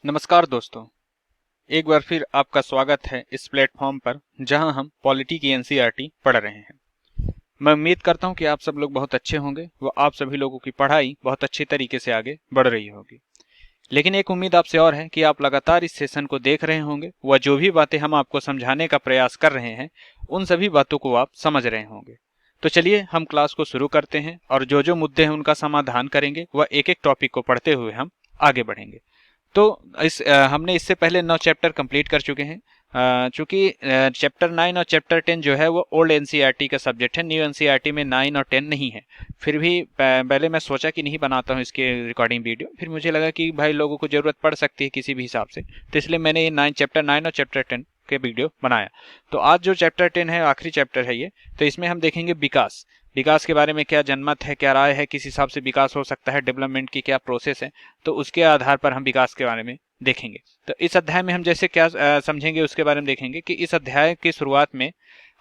नमस्कार दोस्तों, एक बार फिर आपका स्वागत है इस प्लेटफॉर्म पर जहां हम पॉलिटी की एनसीईआरटी पढ़ रहे हैं। मैं उम्मीद करता हूं कि आप सब लोग बहुत अच्छे होंगे व आप सभी लोगों की पढ़ाई बहुत अच्छे तरीके से आगे बढ़ रही होगी। लेकिन एक उम्मीद आपसे और है कि आप लगातार इस सेशन को देख रहे होंगे व जो भी बातें हम आपको समझाने का प्रयास कर रहे हैं उन सभी बातों को आप समझ रहे होंगे। तो चलिए हम क्लास को शुरू करते हैं और जो जो मुद्दे हैं उनका समाधान करेंगे व एक एक टॉपिक को पढ़ते हुए हम आगे बढ़ेंगे। तो हमने इससे पहले 9 चैप्टर कंप्लीट कर चुके हैं। चूंकि चैप्टर 9 और चैप्टर 10 जो है वो ओल्ड एनसीईआरटी का सब्जेक्ट है, न्यू एनसीईआरटी में 9 और 10 नहीं है। फिर भी पहले मैं सोचा कि नहीं बनाता हूँ इसके रिकॉर्डिंग वीडियो, फिर मुझे लगा कि भाई लोगों को ज़रूरत पड़ सकती है किसी भी हिसाब से, तो इसलिए मैंने ये चैप्टर 9 और चैप्टर 10 के वीडियो बनाया। तो आज जो चैप्टर 10 है आखिरी चैप्टर है ये, तो इसमें हम देखेंगे विकास। विकास के बारे में क्या जनमत है, क्या राय है, किस हिसाब से विकास हो सकता है, डेवलपमेंट की क्या प्रोसेस है, तो उसके आधार पर हम विकास के बारे में देखेंगे। तो इस अध्याय में हम जैसे क्या समझेंगे उसके बारे में देखेंगे कि इस अध्याय की शुरुआत में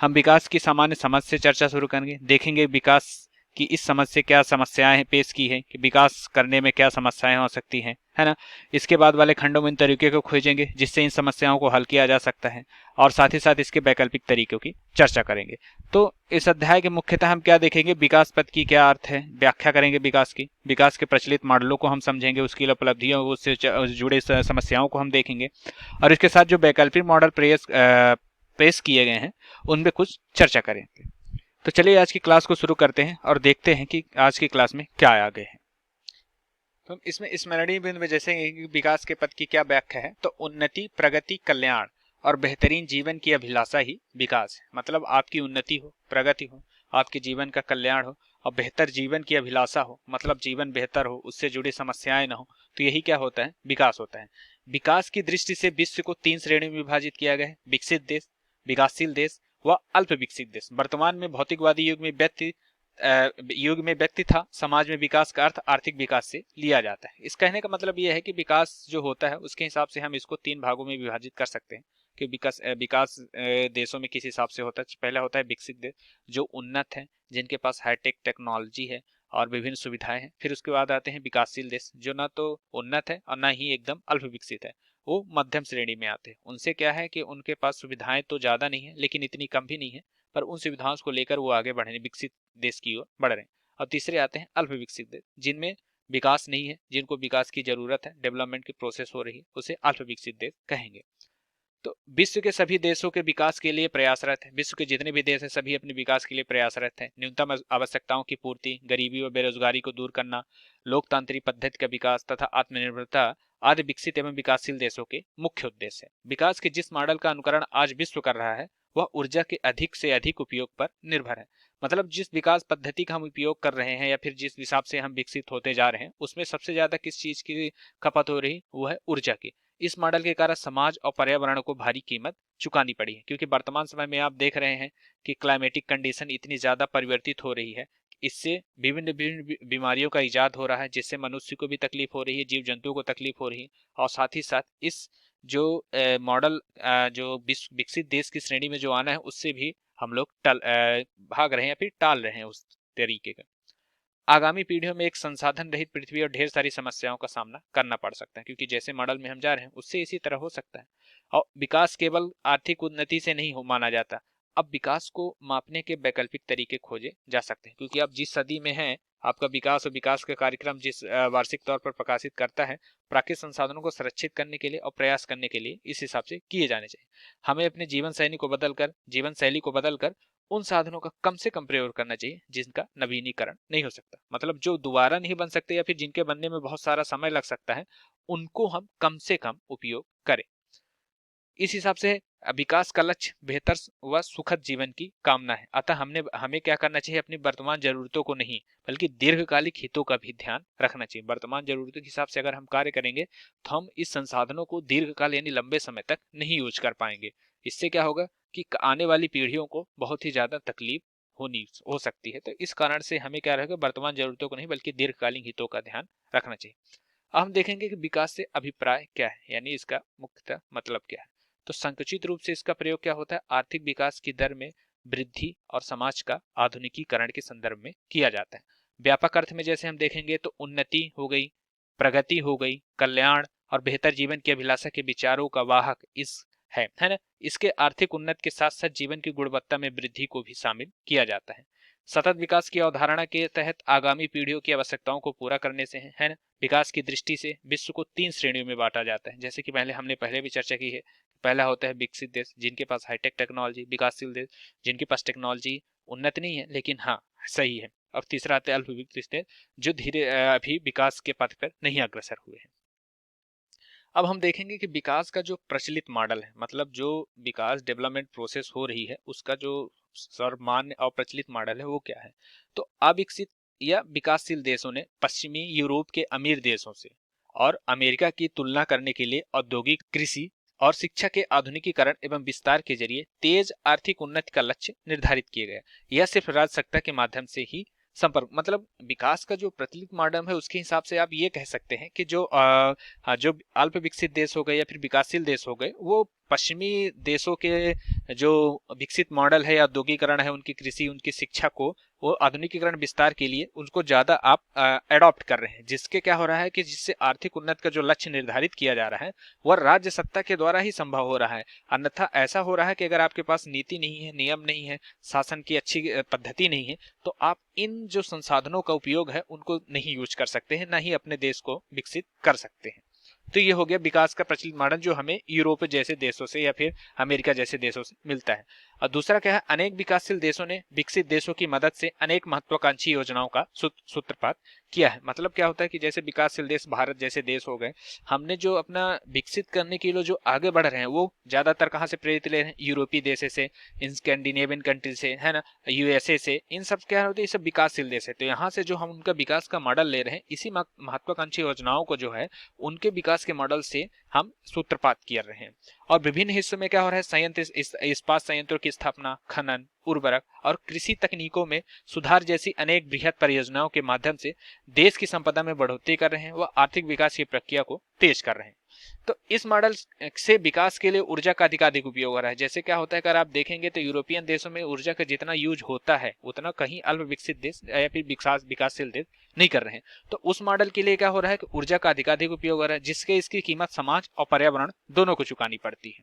हम विकास की सामान्य समझ से चर्चा शुरू करेंगे, देखेंगे विकास की इस समझ से क्या समस्याएं पेश की है कि विकास करने में क्या समस्याएं हो सकती हैं, है ना। इसके बाद वाले खंडों में इन तरीके को खोजेंगे जिससे इन समस्याओं को हल किया जा सकता है और साथ ही साथ इसके वैकल्पिक तरीकों की चर्चा करेंगे। तो इस अध्याय के मुख्यतः हम क्या देखेंगे, विकास पद की क्या अर्थ है, व्याख्या करेंगे विकास की, विकास के प्रचलित मॉडलों को हम समझेंगे, उसकी उपलब्धियों उससे जुड़े समस्याओं को हम देखेंगे और इसके साथ जो वैकल्पिक मॉडल पेश किए गए हैं उनमें कुछ चर्चा करेंगे। तो चलिए आज की क्लास को शुरू करते हैं और देखते हैं कि आज की क्लास में क्या आगे है। तो इसमें स्मरणीय बिंदु में जैसे विकास के पद की क्या व्याख्या है, तो उन्नति, प्रगति, कल्याण और बेहतरीन जीवन की अभिलाषा ही विकास है। मतलब आपकी उन्नति हो, प्रगति हो, आपके जीवन का कल्याण हो और बेहतर जीवन की अभिलाषा हो, मतलब जीवन बेहतर हो, उससे जुड़ी समस्याएं ना हो, तो यही क्या होता है, विकास होता है। विकास की दृष्टि से विश्व को 3 श्रेणी में विभाजित किया गया है, विकसित देश, विकासशील देश व अल्प विकसित देश। वर्तमान में भौतिकवादी युग में व्यक्ति था समाज में विकास का अर्थ आर्थिक विकास से लिया जाता है। इस कहने का मतलब यह है कि विकास जो होता है उसके हिसाब से हम इसको 3 भागों में विभाजित कर सकते हैं कि विकास देशों में किस हिसाब से होता है। पहला होता है विकसित देश जो उन्नत है, जिनके पास हाईटेक टेक्नोलॉजी है और विभिन्न सुविधाएं हैं। फिर उसके बाद आते हैं विकासशील देश जो ना तो उन्नत है और ना ही एकदम अल्प विकसित है, वो मध्यम श्रेणी में आते हैं। उनसे क्या है कि उनके पास सुविधाएं तो ज्यादा नहीं है लेकिन इतनी कम भी नहीं है, पर उन सुविधाओं को लेकर वो आगे बढ़े, विकसित देश की ओर बढ़ रहे हैं। और तीसरे आते हैं अल्प विकसित देश जिनमें विकास नहीं है, जिनको विकास की जरूरत है, डेवलपमेंट की प्रोसेस हो रही है, उसे अल्प विकसित देश कहेंगे। तो विश्व के सभी देशों के विकास के लिए प्रयासरत है, विश्व के जितने भी देश हैं सभी अपने विकास के लिए प्रयासरत हैं। न्यूनतम आवश्यकताओं की पूर्ति, गरीबी व बेरोजगारी को दूर करना, लोकतांत्रिक पद्धति का विकास तथा आत्मनिर्भरता आदि विकसित एवं विकासशील देशों के मुख्य उद्देश्य है। विकास के जिस मॉडल का अनुकरण आज विश्व कर रहा है वह ऊर्जा के अधिक से अधिक उपयोग पर निर्भर है। मतलब जिस विकास पद्धति का हम उपयोग कर रहे हैं या फिर जिस हिसाब से हम विकसित होते जा रहे हैं उसमें सबसे ज्यादा किस चीज की खपत हो रही, वो है ऊर्जा की। इस मॉडल के कारण समाज और पर्यावरण को भारी कीमत चुकानी पड़ी है, क्योंकि वर्तमान समय में आप देख रहे हैं कि क्लाइमेटिक कंडीशन इतनी ज्यादा परिवर्तित हो रही है, इससे विभिन्न विभिन्न बीमारियों का इजाद हो रहा है, जिससे मनुष्य को भी तकलीफ हो रही है, जीव जंतुओं को तकलीफ हो रही है। और साथ ही साथ इस जो मॉडल जो विकसित देश की श्रेणी में जो आना है उससे भी हम लोग भाग रहे हैं या फिर टाल रहे हैं उस तरीके का। आगामी पीढ़ियों में एक संसाधन रहित पृथ्वी और ढेर सारी समस्याओं का सामना करना पड़ सकता है, क्योंकि जैसे मॉडल में हम जा रहे हैं उससे इसी तरह हो सकता है। और विकास केवल आर्थिक उन्नति से नहीं हो माना जाता, अब विकास को मापने के वैकल्पिक तरीके खोजे जा सकते हैं, क्योंकि आप जिस सदी में हैं आपका विकास और विकास का कार्यक्रम जिस वार्षिक तौर पर प्रकाशित करता है, प्राकृतिक संसाधनों को संरक्षित करने के लिए और प्रयास करने के लिए इस हिसाब से किए जाने चाहिए। हमें अपने जीवन शैली को बदलकर उन साधनों का कम से कम प्रयोग करना चाहिए जिनका नवीनीकरण नहीं हो सकता, मतलब जो दोबारा नहीं बन सकते या फिर जिनके बनने में बहुत सारा समय लग सकता है, उनको हम कम से कम उपयोग करें। इस हिसाब से विकास का लक्ष्य बेहतर व सुखद जीवन की कामना है। अतः हमें क्या करना चाहिए, अपनी वर्तमान जरूरतों को नहीं बल्कि दीर्घकालिक हितों का भी ध्यान रखना चाहिए। वर्तमान जरूरतों के हिसाब से अगर हम कार्य करेंगे तो हम इस संसाधनों को दीर्घकाल यानी लंबे समय तक नहीं यूज कर पाएंगे। इससे क्या होगा कि आने वाली पीढ़ियों को बहुत ही ज्यादा तकलीफ हो सकती है। तो इस कारण से हमें क्या रहेगा, वर्तमान जरूरतों को नहीं बल्कि दीर्घकालीन हितों का ध्यान रखना चाहिए। अब हम देखेंगे कि विकास से अभिप्राय क्या है, यानी इसका मुख्यतः मतलब क्या है। तो संकुचित रूप से इसका प्रयोग क्या होता है, आर्थिक विकास की दर में वृद्धि और समाज का आधुनिकीकरण के संदर्भ में किया जाता है। व्यापक अर्थ में जैसे हम देखेंगे तो उन्नति हो गई, प्रगति हो गई, कल्याण और बेहतर जीवन की अभिलाषा के विचारों का वाहक इस है ना। इसके आर्थिक उन्नति के साथ साथ जीवन की गुणवत्ता में वृद्धि को भी शामिल किया जाता है। सतत विकास की अवधारणा के तहत आगामी पीढ़ियों की आवश्यकताओं को पूरा करने से है ना, विकास की दृष्टि से विश्व को 3 श्रेणियों में बांटा जाता है। जैसे कि हमने पहले भी चर्चा की है। पहला होता है विकसित देश, जिनके पास हाईटेक टेक्नोलॉजी, विकासशील देश जिनके पास टेक्नोलॉजी उन्नत नहीं है लेकिन हाँ सही है। और तीसरा आता है अल्प विकसित देश, जो धीरे अभी विकास के पथ पर नहीं अग्रसर हुए हैं। अब हम देखेंगे कि विकास का जो प्रचलित मॉडल है, मतलब जो विकास डेवलपमेंट प्रोसेस हो रही है उसका जो सर्वमान्य और प्रचलित मॉडल है वो क्या है। तो अविकसित या विकासशील देशों ने पश्चिमी यूरोप के अमीर देशों से और अमेरिका की तुलना करने के लिए औद्योगिक, कृषि और शिक्षा के आधुनिकीकरण एवं विस्तार के जरिए तेज आर्थिक उन्नति का लक्ष्य निर्धारित किए गए। यह सिर्फ राजसत्ता के माध्यम से ही संपर्क, मतलब विकास का जो प्रचलित मॉडल है उसके हिसाब से आप ये कह सकते हैं कि जो अल्प विकसित देश हो गए या फिर विकासशील देश हो गए, वो पश्चिमी देशों के जो विकसित मॉडल है या औद्योगिकरण है, उनकी कृषि, उनकी शिक्षा को वो आधुनिकीकरण विस्तार के लिए उनको ज्यादा आप एडॉप्ट कर रहे हैं, जिसके क्या हो रहा है कि जिससे आर्थिक उन्नति का जो लक्ष्य निर्धारित किया जा रहा है वह राज्य सत्ता के द्वारा ही संभव हो रहा है। अन्यथा ऐसा हो रहा है कि अगर आपके पास नीति नहीं है, नियम नहीं है, शासन की अच्छी पद्धति नहीं है, तो आप इन जो संसाधनों का उपयोग है उनको नहीं यूज कर सकते हैं, ना ही अपने देश को विकसित कर सकते हैं। तो ये हो गया विकास का प्रचलित मॉडल जो हमें यूरोप जैसे देशों से या फिर अमेरिका जैसे देशों से मिलता है। और दूसरा क्या है, अनेक विकासशील देशों ने विकसित देशों की मदद से अनेक महत्वाकांक्षी योजनाओं का सूत्रपात किया है। मतलब क्या होता है कि जैसे विकासशील देश भारत जैसे देश हो गए, हमने जो अपना विकसित करने के लिए जो आगे बढ़ रहे हैं वो ज्यादातर कहाँ से प्रेरित ले रहे हैं, यूरोपीय देश से, इन स्कैंडिनेवियन कंट्री से, है ना, यूएसए से। इन सब क्या होते हैं, ये सब विकासशील देश है। तो यहाँ से जो हम उनका विकास का मॉडल ले रहे हैं, इसी महत्वाकांक्षी योजनाओं को जो है उनके विकास के मॉडल से हम सूत्रपात कर रहे हैं। और विभिन्न हिस्सों में क्या हो रहा है, संयंत्र, इस्पात संयंत्रों की स्थापना, खनन, उर्वरक और कृषि तकनीकों में सुधार जैसी अनेक बृहद परियोजनाओं के माध्यम से देश की संपदा में बढ़ोतरी कर रहे हैं व आर्थिक विकास की प्रक्रिया को तेज कर रहे हैं। तो इस मॉडल से विकास के लिए ऊर्जा का अधिकाधिक उपयोग हो रहा है। जैसे क्या होता है, अगर आप देखेंगे तो यूरोपियन देशों में ऊर्जा का जितना यूज होता है उतना कहीं अल्प विकसित देश या फिर विकासशील देश नहीं कर रहे हैं। तो उस मॉडल के लिए क्या हो रहा है कि ऊर्जा का अधिकाधिक उपयोग हो रहा है, जिसके इसकी कीमत समाज और पर्यावरण दोनों को चुकानी पड़ती है।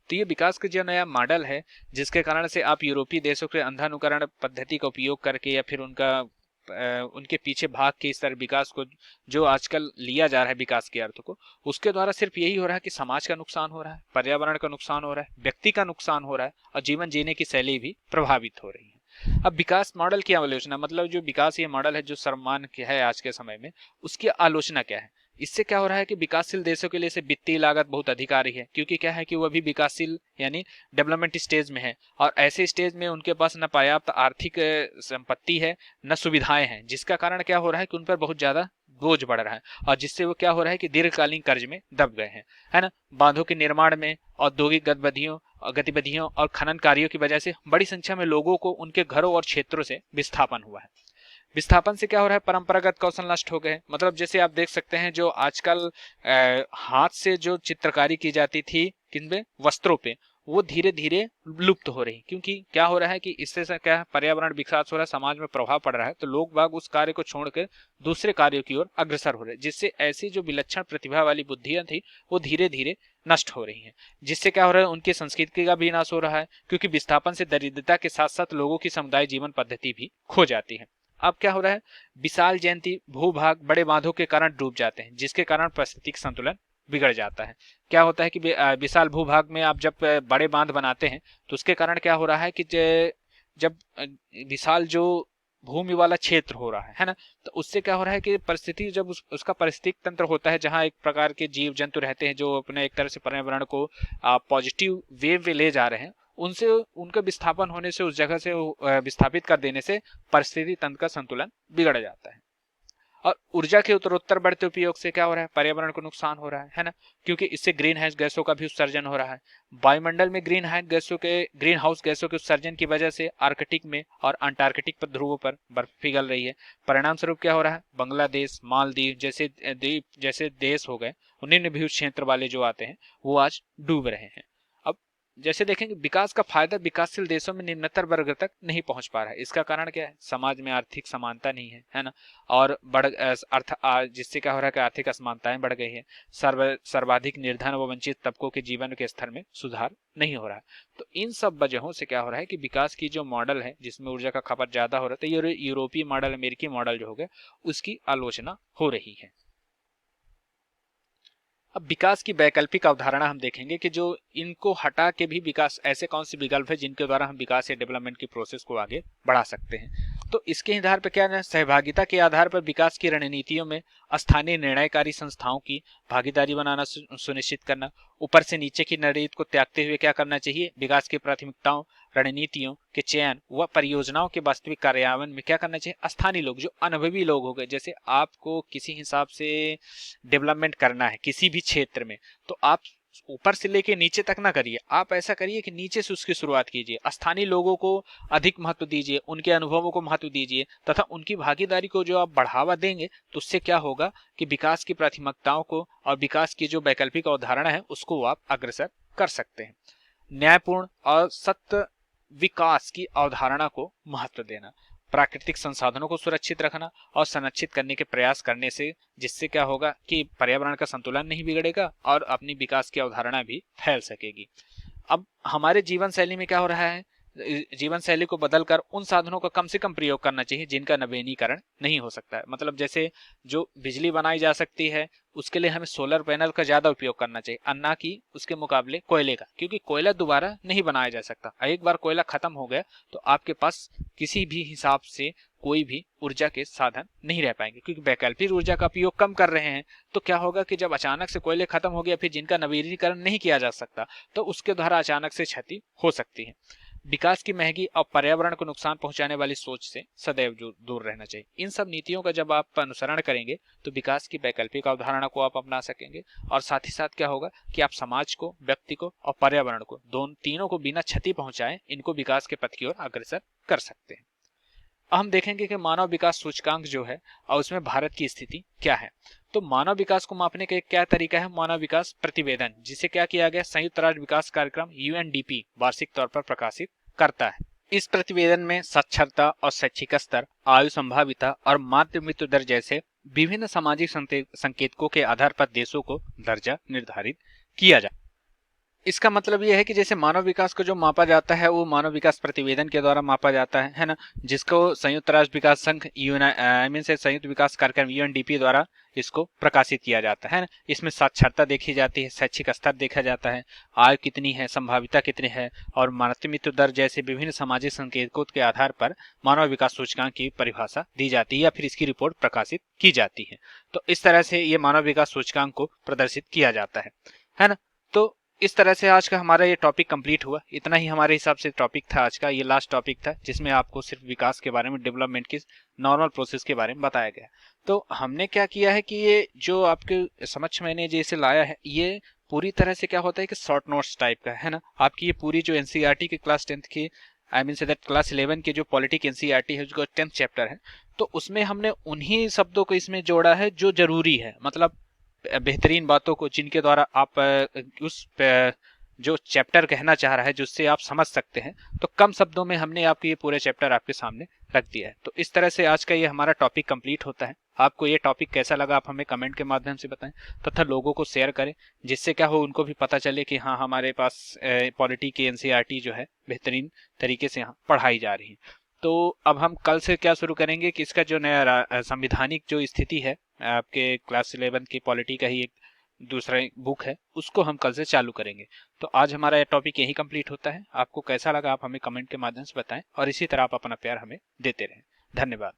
तो ये विकास का जो नया मॉडल है, जिसके कारण से आप यूरोपीय देशों के अंधानुकरण पद्धति का उपयोग करके या फिर उनके पीछे भाग के इस तरह विकास को जो आजकल लिया जा रहा है विकास के अर्थ को, उसके द्वारा सिर्फ यही हो रहा है कि समाज का नुकसान हो रहा है, पर्यावरण का नुकसान हो रहा है, व्यक्ति का नुकसान हो रहा है और जीवन जीने की शैली भी प्रभावित हो रही है। अब विकास मॉडल की आलोचना, मतलब जो विकास ये मॉडल है जो सर्वमान्य है आज के समय में, उसकी आलोचना क्या है। इससे क्या हो रहा है कि विकासशील देशों के लिए से वित्तीय लागत बहुत अधिक आ रही है, क्योंकि क्या है कि वो अभी विकासशील यानी डेवलपमेंट स्टेज में है और ऐसे स्टेज में उनके पास न पर्याप्त आर्थिक संपत्ति है, न सुविधाएं हैं, जिसका कारण क्या हो रहा है कि उन पर बहुत ज्यादा बोझ बढ़ रहा है और जिससे वो क्या हो रहा है कि दीर्घकालीन कर्ज में दब गए हैं, है ना। बांधों के निर्माण में, औद्योगिक गतिविधियों और खनन कार्यों की वजह से बड़ी संख्या में लोगों को उनके घरों और क्षेत्रों से विस्थापन हुआ है। विस्थापन से क्या हो रहा है, परंपरागत कौशल नष्ट हो गए। मतलब जैसे आप देख सकते हैं जो आजकल हाथ से जो चित्रकारी की जाती थी किनपे, वस्त्रों पे, वो धीरे धीरे लुप्त हो रही, क्योंकि क्या हो रहा है कि इससे क्या है, पर्यावरण विकास हो रहा है, समाज में प्रभाव पड़ रहा है, तो लोग बाग उस कार्य को छोड़कर दूसरे कार्यों की ओर अग्रसर हो रहे हैं, जिससे ऐसी जो विलक्षण प्रतिभा वाली बुद्धियां थी वो धीरे धीरे नष्ट हो रही हैं। जिससे क्या हो रहा है, उनकी संस्कृति का भी नाश हो रहा है, क्योंकि विस्थापन से दरिद्रता के साथ साथ लोगों की समुदाय जीवन पद्धति भी खो जाती है। अब क्या हो रहा है, विशाल जयंती भूभाग बड़े बांधों के कारण डूब जाते हैं, जिसके कारण पारिस्थितिक संतुलन बिगड़ जाता है। क्या होता है कि विशाल भूभाग में आप जब बड़े बांध बनाते हैं तो उसके कारण क्या हो रहा है कि जब विशाल जो भूमि वाला क्षेत्र हो रहा है ना, तो उससे क्या हो रहा है कि परिस्थिति जब उसका पारिस्थितिक तंत्र होता है जहाँ एक प्रकार के जीव जंतु रहते हैं जो अपने एक तरह से पर्यावरण को पॉजिटिव वेव में ले जा रहे हैं, उनसे उनका विस्थापन होने से, उस जगह से विस्थापित कर देने से परिस्थिति तंत्र का संतुलन बिगड़ जाता है। और ऊर्जा के उत्तरोत्तर बढ़ते उपयोग से क्या हो रहा है, पर्यावरण को नुकसान हो रहा है ना, क्योंकि इससे ग्रीन हाउस गैसों का भी उत्सर्जन हो रहा है। वायुमंडल में ग्रीन हाउस गैसों के उत्सर्जन की वजह से आर्कटिक में और अंटार्कटिक पर ध्रुवों पर बर्फ पिघल रही है। परिणाम स्वरूप क्या हो रहा है, बांग्लादेश, मालदीव जैसे द्वीप जैसे देश हो गए, निम्न भू क्षेत्र वाले जो आते हैं वो आज डूब रहे हैं। अब जैसे देखेंगे विकास का फायदा विकासशील देशों में निम्नतर वर्ग तक नहीं पहुंच पा रहा है। इसका कारण क्या है? समाज में आर्थिक समानता नहीं है ना, और जिससे क्या हो रहा है कि आर्थिक असमानताएं बढ़ गई है। सर्वाधिक निर्धन व वंचित तबकों के जीवन के स्तर में सुधार नहीं हो रहा है। तो इन सब वजहों से क्या हो रहा है कि विकास की जो मॉडल है जिसमें ऊर्जा का खपत ज्यादा हो रहा है, तो ये यूरोपीय मॉडल, अमेरिकी मॉडल जो हो गया, उसकी आलोचना हो रही है। अब विकास की वैकल्पिक अवधारणा हम देखेंगे कि जो इनको हटा के भी विकास, ऐसे कौन से विकल्प है जिनके द्वारा हम विकास या डेवलपमेंट की प्रोसेस को आगे बढ़ा सकते हैं। तो इसके आधार पर क्या है, सहभागिता के आधार पर विकास की रणनीतियों में स्थानीय निर्णयकारी संस्थाओं की भागीदारी बनाना सुनिश्चित करना। ऊपर से नीचे की रणनीति को त्यागते हुए क्या करना चाहिए, विकास की प्राथमिकताओं, रणनीतियों के चयन व परियोजनाओं के वास्तविक कार्यान्वयन में क्या करना चाहिए, स्थानीय लोग, जो अनुभवी लोग हो गए। जैसे आपको किसी हिसाब से डेवलपमेंट करना है किसी भी क्षेत्र में, तो आप ऊपर से लेके नीचे तक ना करिए, आप ऐसा करिए कि नीचे से उसकी शुरुआत कीजिए। स्थानीय लोगों को अधिक महत्व दीजिए, उनके अनुभवों को महत्व दीजिए तथा उनकी भागीदारी को जो आप बढ़ावा देंगे तो उससे क्या होगा कि विकास की प्राथमिकताओं को और विकास की जो वैकल्पिक अवधारणा है उसको आप अग्रसर कर सकते हैं। न्यायपूर्ण और सत्य विकास की अवधारणा को महत्व देना, प्राकृतिक संसाधनों को सुरक्षित रखना और संरक्षित करने के प्रयास करने से, जिससे क्या होगा कि पर्यावरण का संतुलन नहीं बिगड़ेगा और अपनी विकास की अवधारणा भी फैल सकेगी। अब हमारे जीवन शैली में क्या हो रहा है, जीवन शैली को बदलकर उन साधनों का कम से कम प्रयोग करना चाहिए जिनका नवीनीकरण नहीं हो सकता है। मतलब जैसे जो बिजली बनाई जा सकती है उसके लिए हमें सोलर पैनल का ज्यादा उपयोग करना चाहिए, अन्ना की उसके मुकाबले कोयले का, क्योंकि कोयला दोबारा नहीं बनाया जा सकता। एक बार कोयला खत्म हो गया तो आपके पास किसी भी हिसाब से कोई भी ऊर्जा के साधन नहीं रह पाएंगे, क्योंकि वैकल्पिक ऊर्जा का उपयोग कम कर रहे हैं। तो क्या होगा कि जब अचानक से कोयले खत्म हो गया, फिर जिनका नवीनीकरण नहीं किया जा सकता, तो उसके द्वारा अचानक से क्षति हो सकती है। विकास की महंगी और पर्यावरण को नुकसान पहुंचाने वाली सोच से सदैव दूर रहना चाहिए। इन सब नीतियों का जब आप अनुसरण करेंगे तो विकास की वैकल्पिक अवधारणा को आप अपना सकेंगे, और साथ ही साथ क्या होगा कि आप समाज को, व्यक्ति को और पर्यावरण को, दोनों तीनों को बिना क्षति पहुंचाए इनको विकास के पथ की ओर अग्रसर कर सकते हैं। हम देखेंगे कि मानव विकास सूचकांक जो है और उसमें भारत की स्थिति क्या है। तो मानव विकास को मापने का क्या तरीका है, मानव विकास प्रतिवेदन, जिसे क्या किया गया, संयुक्त राष्ट्र विकास कार्यक्रम यूएनडीपी वार्षिक तौर पर प्रकाशित करता है। इस प्रतिवेदन में साक्षरता और शैक्षिक स्तर, आयु संभाविता और मातृ मृत्यु दर जैसे विभिन्न सामाजिक संकेतकों के आधार पर देशों को दर्जा निर्धारित किया जाए। इसका मतलब यह है कि जैसे मानव विकास को जो मापा जाता है वो मानव विकास प्रतिवेदन के द्वारा मापा जाता है ना, जिसको संयुक्त राष्ट्र विकास संघ से संयुक्त विकास कार्यक्रम यूएनडीपी द्वारा इसको प्रकाशित किया जाता है ना। इसमें साक्षरता देखी जाती है, शैक्षिक स्तर देखा जाता है, आयु कितनी है, संभाविता कितनी है और मातृ मृत्यु दर जैसे विभिन्न सामाजिक संकेतकों के आधार पर मानव विकास सूचकांक की परिभाषा दी जाती है या फिर इसकी रिपोर्ट प्रकाशित की जाती है। तो इस तरह से ये मानव विकास सूचकांक को प्रदर्शित किया जाता है ना। तो इस तरह से आज का हमारा ये टॉपिक कंप्लीट हुआ। इतना ही हमारे हिसाब से टॉपिक था आज का, ये लास्ट टॉपिक था जिसमें आपको सिर्फ विकास के बारे में, डेवलपमेंट की नॉर्मल प्रोसेस के बारे में बताया गया। तो हमने क्या किया है कि ये जो आपके समक्ष मैंने जैसे लाया है, ये पूरी तरह से क्या होता है कि शॉर्ट नोट्स टाइप का है ना। आपकी ये पूरी जो एनसीईआरटी की क्लास 10th की, I mean say that class 11 की जो पॉलिटिक एनसीईआरटी है, जो 10th चैप्टर है, तो उसमें हमने उन्हीं शब्दों को इसमें जोड़ा है जो जरूरी है, मतलब बेहतरीन बातों को जिनके द्वारा आप उस जो चैप्टर कहना चाह रहा है जिससे आप समझ सकते हैं, तो कम शब्दों में हमने आपको ये पूरे चैप्टर आपके सामने रख दिया है। तो इस तरह से आज का ये हमारा टॉपिक कंप्लीट होता है। आपको ये टॉपिक कैसा लगा आप हमें कमेंट के माध्यम से बताएं तथा लोगों को शेयर करें, जिससे क्या हो उनको भी पता चले कि हाँ, हमारे पास पॉलिटी की एनसीईआरटी जो है बेहतरीन तरीके से यहाँ पढ़ाई जा रही है। तो अब हम कल से क्या शुरू करेंगे कि इसका जो नया संविधानिक जो स्थिति है, आपके क्लास 11 की पॉलिटी का ही एक दूसरा बुक है, उसको हम कल से चालू करेंगे। तो आज हमारा यह टॉपिक यही कंप्लीट होता है। आपको कैसा लगा आप हमें कमेंट के माध्यम से बताएं और इसी तरह आप अपना प्यार हमें देते रहें। धन्यवाद।